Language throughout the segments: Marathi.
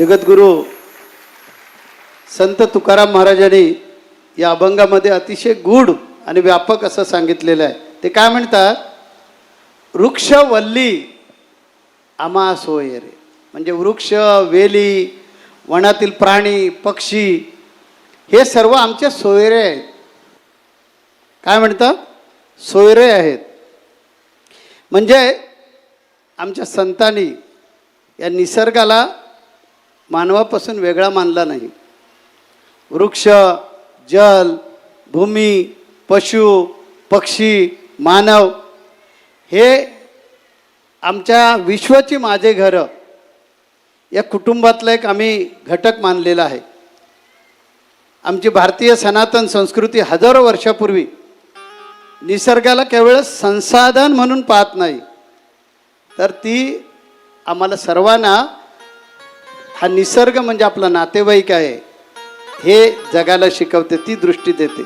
जगद्गुरु संत तुकाराम महाराजांनी या अभंगामध्ये अतिशय गूढ आणि व्यापक असं सांगितलेलं आहे. ते काय म्हणतात, वृक्ष वल्ली आम्हा सोयरे, म्हणजे वृक्ष, वेली, वनातील प्राणी, पक्षी हे सर्व आमचे सोयरे आहेत. काय म्हणतात, सोयरे आहेत. म्हणजे आमच्या संतांनी या निसर्गाला मानवापासून वेगळा मानला नाही. वृक्ष, जल, भूमी, पशु, पक्षी, मानव हे आमच्या विश्वाची माझे घर या कुटुंबातलं एक आम्ही घटक मानलेला आहे. आमची भारतीय सनातन संस्कृती हजारो वर्षापूर्वी निसर्गाला केवळ संसाधन म्हणून पाहत नाही, तर ती आम्हाला सर्वांना हा निसर्ग म्हणजे आपला नातेवाईक आहे हे जगाला शिकवते, ती दृष्टी देते.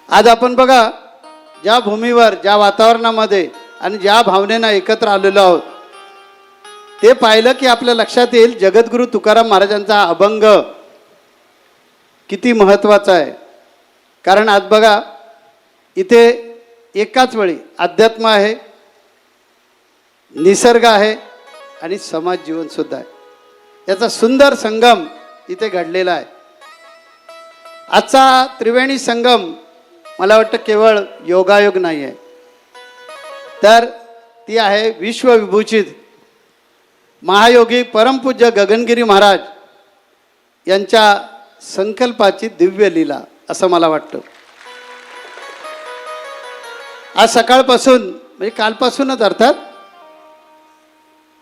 आज आपण बघा, ज्या भूमीवर, ज्या वातावरणामध्ये आणि ज्या भावनेनं एकत्र आलेलो आहोत, ते पाहिलं की आपल्या लक्षात येईल जगद्गुरु तुकाराम महाराजांचा अभंग किती महत्त्वाचा आहे. कारण आज बघा, इथे एकाच वेळी अध्यात्म आहे, निसर्ग आहे आणि समाज जीवनसुद्धा आहे. याचा सुंदर संगम इथे घडलेला आहे. आजचा त्रिवेणी संगम मला वाटतं केवळ योगायोग नाही आहे, तर ती आहे विश्वविभूषित महायोगी परमपूज्य गगनगिरी महाराज यांच्या संकल्पाची दिव्य लीला असं मला वाटतं. आज सकाळपासून म्हणजे कालपासूनच अर्थात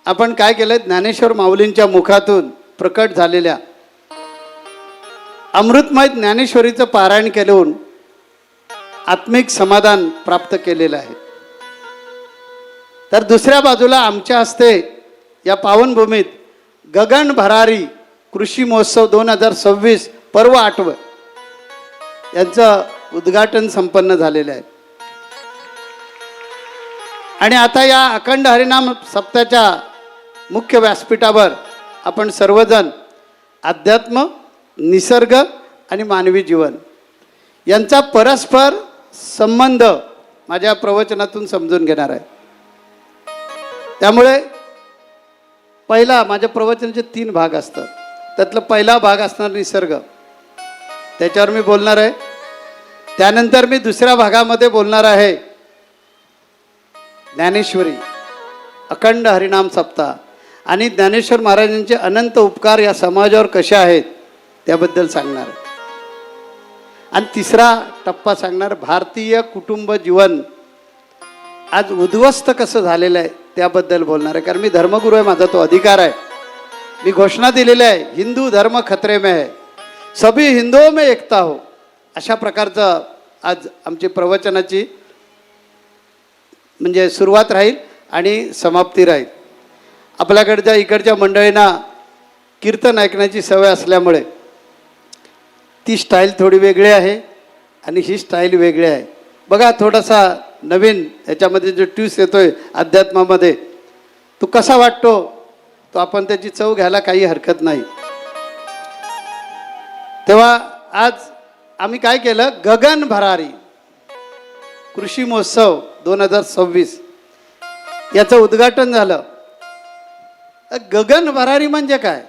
आपण काय केलं, ज्ञानेश्वर माऊलींच्या मुखातून प्रकट झालेल्या अमृतमय ज्ञानेश्वरीचं पारायण केलं, आत्मिक समाधान प्राप्त केलेलं आहे. तर दुसऱ्या बाजूला आमच्या हस्ते या पावनभूमीत गगन भरारी कृषी महोत्सव 2026 पर्व 8 यांचं उद्घाटन संपन्न झालेलं आहे. आणि आता या अखंड हरिनाम सप्ताहाच्या मुख्य व्यासपीठावर आपण सर्वजण अध्यात्म, निसर्ग आणि मानवी जीवन यांचा परस्पर संबंध माझ्या प्रवचनातून समजून घेणार आहे. त्यामुळे पहिला, माझ्या प्रवचनाचे 3 भाग असतात, त्यातला पहिला भाग असणार निसर्ग, त्याच्यावर मी बोलणार आहे. त्यानंतर मी दुसऱ्या भागामध्ये बोलणार आहे ज्ञानेश्वरी, अखंड हरिनाम सप्ताह आणि ज्ञानेश्वर महाराजांचे अनंत उपकार या समाजावर कसे आहेत त्याबद्दल सांगणार. आणि तिसरा टप्पा सांगणार भारतीय कुटुंब जीवन आज उद्ध्वस्त कसं झालेलं आहे त्याबद्दल बोलणार आहे. कारण मी धर्मगुरू आहे, माझा तो अधिकार आहे. मी घोषणा दिलेली आहे, हिंदू धर्म खतरे में है, सभी हिंदुओं में एकता हो. अशा प्रकारचं आज आमची प्रवचनाची म्हणजे सुरुवात राहील आणि समाप्ती राहील. आपल्याकडच्या इकडच्या मंडळींना कीर्तन ऐकण्याची सवय असल्यामुळे ती स्टाईल थोडी वेगळी आहे आणि ही स्टाईल वेगळी आहे. बघा, थोडासा नवीन याच्यामध्ये जो ट्यूस येतोय अध्यात्मामध्ये, तो कसा वाटतो, तो आपण त्याची चव घ्यायला काही हरकत नाही. तेव्हा आज आम्ही काय केलं, गगन भरारी कृषी महोत्सव 2026 याचं उद्घाटन झालं. गगन भरारी म्हणजे काय,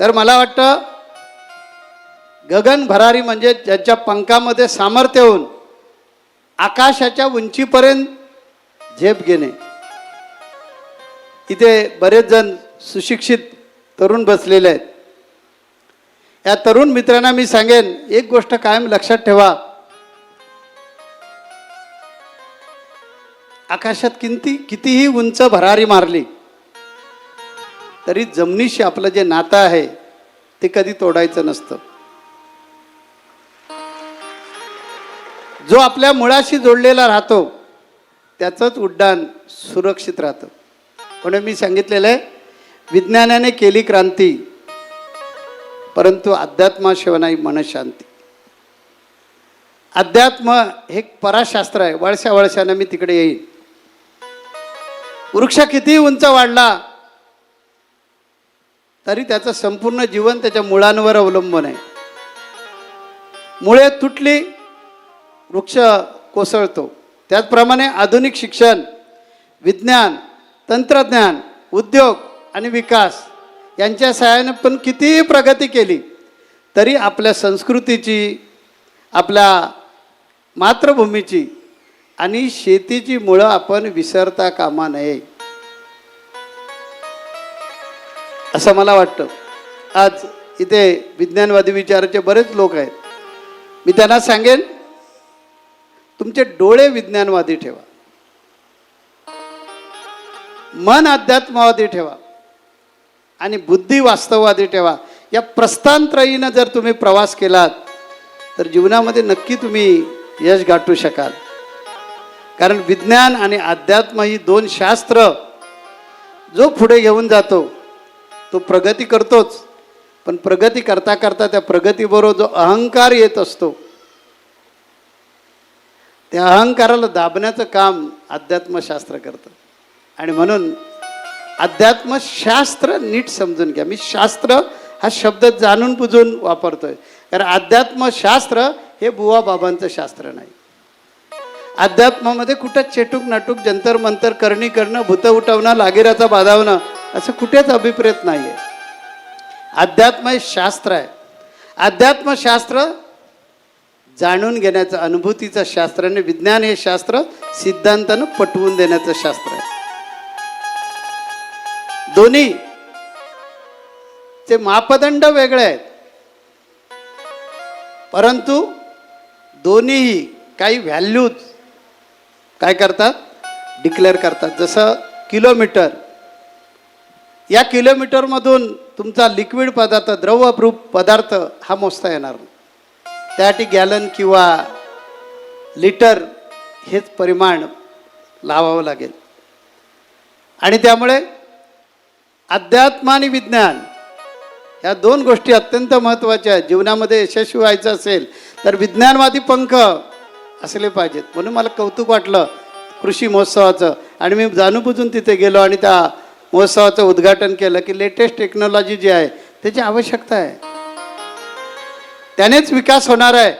तर मला वाटतं गगन भरारी म्हणजे ज्यांच्या पंखामध्ये सामर्थ्य होऊन आकाशाच्या उंचीपर्यंत झेप घेणे. इथे बरेच जण सुशिक्षित तरुण बसलेले आहेत. या तरुण मित्रांना मी सांगेन, एक गोष्ट कायम लक्षात ठेवा, आकाशात कितीही उंच भरारी मारली तरी जमिनीशी आपलं जे नातं आहे ते कधी तोडायचं नसतं. जो आपल्या मुळाशी जोडलेला राहतो त्याचंच उड्डाण सुरक्षित राहतं. म्हणून मी सांगितलेलं आहे, विज्ञानाने केली क्रांती परंतु अध्यात्माशिवाय नाही मनशांती. अध्यात्म हे पराशास्त्र आहे. वळशानं मी तिकडे येईन. वृक्ष किती उंच वाढला तरी त्याचं संपूर्ण जीवन त्याच्या मुळांवर अवलंबून आहे. मुळे तुटली, वृक्ष कोसळतो. त्याचप्रमाणे आधुनिक शिक्षण, विज्ञान, तंत्रज्ञान, उद्योग आणि विकास यांच्या सहाय्याने पण कितीही प्रगती केली तरी आपल्या संस्कृतीची, आपल्या मातृभूमीची आणि शेतीची मुळं आपण विसरता कामा नये असं मला वाटतं. आज इथे विज्ञानवादी विचाराचे बरेच लोक आहेत. मी त्यांना सांगेन, तुमचे डोळे विज्ञानवादी ठेवा, मन अध्यात्मवादी ठेवा आणि बुद्धी वास्तववादी ठेवा. या प्रस्थानत्रयीनं जर तुम्ही प्रवास केलात तर जीवनामध्ये नक्की तुम्ही यश गाठू शकाल. कारण विज्ञान आणि अध्यात्म ही दोन शास्त्र जो पुढे घेऊन जातो तो प्रगती करतोच, पण प्रगती करता करता त्या प्रगतीबरोबर जो अहंकार येत असतो त्या अहंकाराला दाबण्याचं काम अध्यात्मशास्त्र करतं. आणि म्हणून अध्यात्मशास्त्र नीट समजून घ्या. मी शास्त्र हा शब्द जाणून बुजून वापरतोय, कारण अध्यात्मशास्त्र हे बुवा बाबांचं शास्त्र नाही. अध्यात्मामध्ये कुठं चेटूक नाटूक, जंतर मंतर, करणी करणं, भूत उठवणं, लागेराचा बाधावणं असं कुठेच अभिप्रेत नाही आहे. अध्यात्म हे शास्त्र आहे. अध्यात्मशास्त्र जाणून घेण्याचं, अनुभूतीचं शास्त्र, आणि विज्ञान हे शास्त्र सिद्धांतानं पटवून देण्याचं शास्त्र आहे. दोन्ही चे मापदंड वेगळे आहेत, परंतु दोन्हीही काही व्हॅल्यूज काय करतात, डिक्लेअर करतात. जसं किलोमीटर, या किलोमीटरमधून तुमचा लिक्विड पदार्थ, द्रवरूप पदार्थ हा मोजता येणार नाही. त्यासाठी गॅलन किंवा लिटर हेच परिमाण लावावं लागेल. आणि त्यामुळे अध्यात्म आणि विज्ञान या दोन गोष्टी अत्यंत महत्त्वाच्या आहेत. जीवनामध्ये यशस्वी व्हायचं असेल तर विज्ञानवादी पंख असले पाहिजेत. म्हणून मला कौतुक वाटलं कृषी महोत्सवाचं, आणि मी जाणूनबुजून तिथे गेलो आणि त्या महोत्सवाचं उद्घाटन केलं की लेटेस्ट टेक्नॉलॉजी जी आहे त्याची आवश्यकता आहे, त्यानेच विकास होणार आहे.